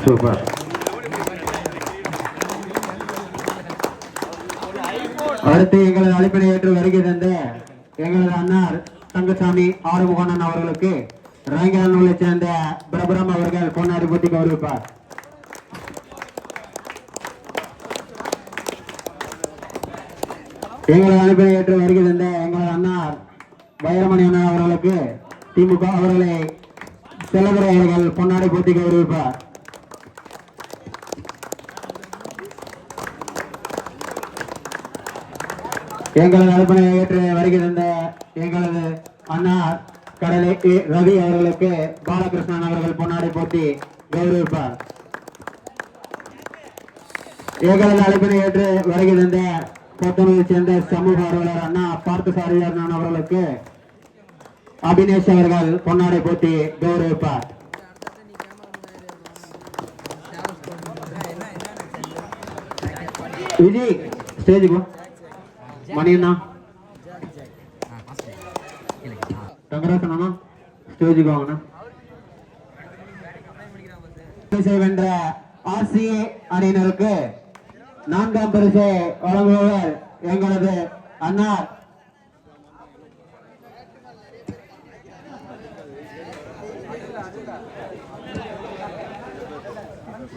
Super. அடுத்து எங்களது அழைப்பினை ஏற்று வருகை தந்த எங்களது அண்ணார் தங்கசாமி ஆறுமுகண்ணன் அவர்களுக்கு ரங்கநூலை சேர்ந்த பிரபுரம் அவர்கள் பொன்னாடி போட்டி கௌரவிப்பார். எங்களது அழைப்பினை ஏற்று வருகை தந்த எங்களது அண்ணார் வைரமணி அண்ணா அவர்களுக்கு திமுக அவர்களை செலவரை அவர்கள் பொன்னாடி போட்டி கௌரவிப்பார். எங்களது அழைப்பினை ஏற்று வருகை தந்த எங்களது அண்ணா கடலை ரவி அவர்களுக்கு பாலகிருஷ்ணன் அவர்கள் பொன்னாடை போட்டி கௌரவிப்பார். எங்களது அழைப்பினை ஏற்று வருகை தந்த கொத்தனூரை சேர்ந்த சமூக ஆர்வலர் அண்ணா பார்த்தசாரியார் அவர்களுக்கு அபினேஷ் அவர்கள் பொன்னாடை போட்டி கௌரவிப்பார். விஜய் ஸ்டேஜுக்கு மணியண்ணா கங்கராசனா ஸ்டேஜுக்கு வாங்கண்ணா. வென்ற ஆர்சிஏ அணியினருக்கு 4ஆம் பரிசை வழங்குபவர் எங்களது அண்ணா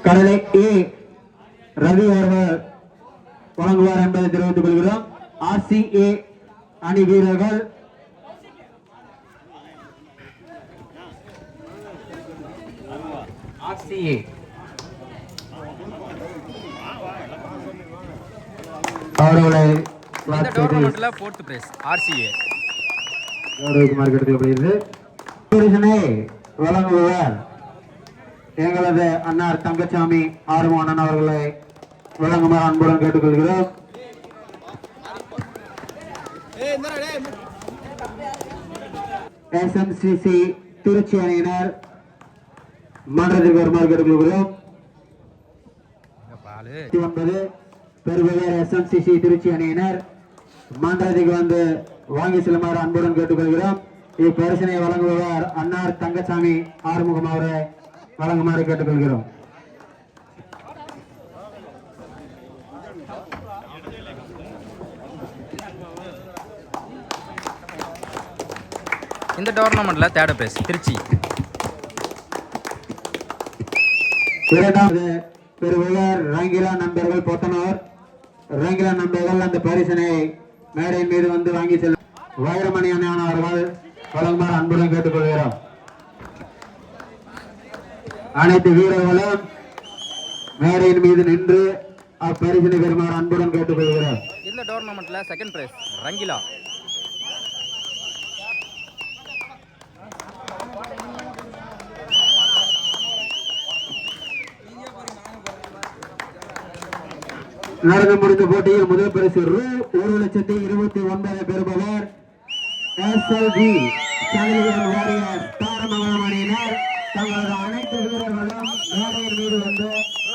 கடலை ரவி அவர்கள் வழங்குவார் என்பதை தெரிவித்துக் கொள்கிறோம். ஆர்சிஏ அணி வீரர்கள் அவர்களை வழங்குவார் எங்களது அண்ணார் தங்கசாமி ஆறுமுகண்ணன் அவர்களை வழங்குமாறு அன்புடன் கேட்டுக்கொள்கிறோம். எஸ்எம்சிசி திருச்சி அணியினர் மன்றத்திற்கு வருமாறு கேட்டுக்கொள்கிறோம். பெறுபவர் எஸ்எம்சிசி திருச்சி அணியினர் மன்றத்துக்கு வந்து வாங்கி செல்லுமாறு அன்புடன் கேட்டுக்கொள்கிறோம். இப்பரிசனை வழங்குபவர் அண்ணார் தங்கசாமி ஆறுமுகம் அவரை வழங்குமாறு கேட்டுக்கொள்கிறோம். இந்த டோர்னமெண்ட்ல தேர்ட் பிரைஸ் திருச்சி. இரண்டாவது பெறுபவர் ரங்கிலா நண்பர்கள் போத்தனூர். ரங்கிலா நண்பர்கள் அந்த பரிசனை மேடையின் மீது வந்து வாங்கி செல்லும் வைரமணி அண்ணன் அவர்கள் வழங்குமாறு அன்புடன் கேட்டுக்கொள்கிறோம். அனைத்து வீரர்களும் மேடையின் மீது நின்று அப்பரிசனை பெறுமாறு அன்புடன் கேட்டுக்கொள்கிறோம். இந்த டோர்னமெண்ட்ல செகண்ட் பிரைஸ் ரங்கிலா. நடந்து முடிந்த போட்டியில் முதல் பரிசு ரூ.1,29,000 பெறுபவர் எஸ்எல்வி வாரியர் தாரமங்கலம் அணியினர். தங்களது அனைத்து வீரர்களும் மேடையின் மீது வந்து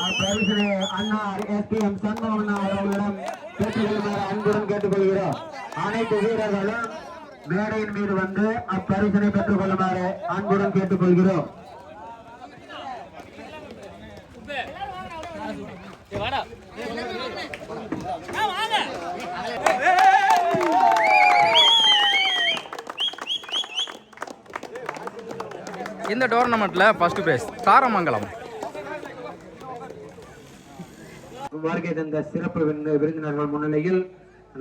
அப்பரிசனை அன்னார் எஸ்பிஎம் சண்முகம் அவர்களிடம் பெற்றுக்கொள்ளுமாறு அன்புடன் கேட்டுக்கொள்கிறோம். அனைத்து வீரர்களும் மேடையின் மீது வந்து அப்பரிசனை பெற்றுக் கொள்ளுமாறு அன்புடன் கேட்டுக்கொள்கிறோம். இந்த டோர்னமெண்ட்ல ஃபர்ஸ்ட் பிரைஸ் தாரமங்கலம். வருகை தந்த சிறப்பு விருந்தினர்கள் முன்னிலையில்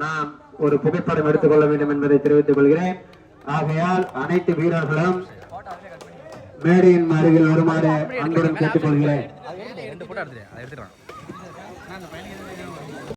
நாம் ஒரு புகைப்படம் எடுத்துக்கொள்ள வேண்டும் என்பதை தெரிவித்துக் கொள்கிறேன். ஆகையால் அனைத்து வீரர்களும் மேடையின் அருகில் வருமாறு அன்புடன் கேட்டுக்கொள்கிறேன்.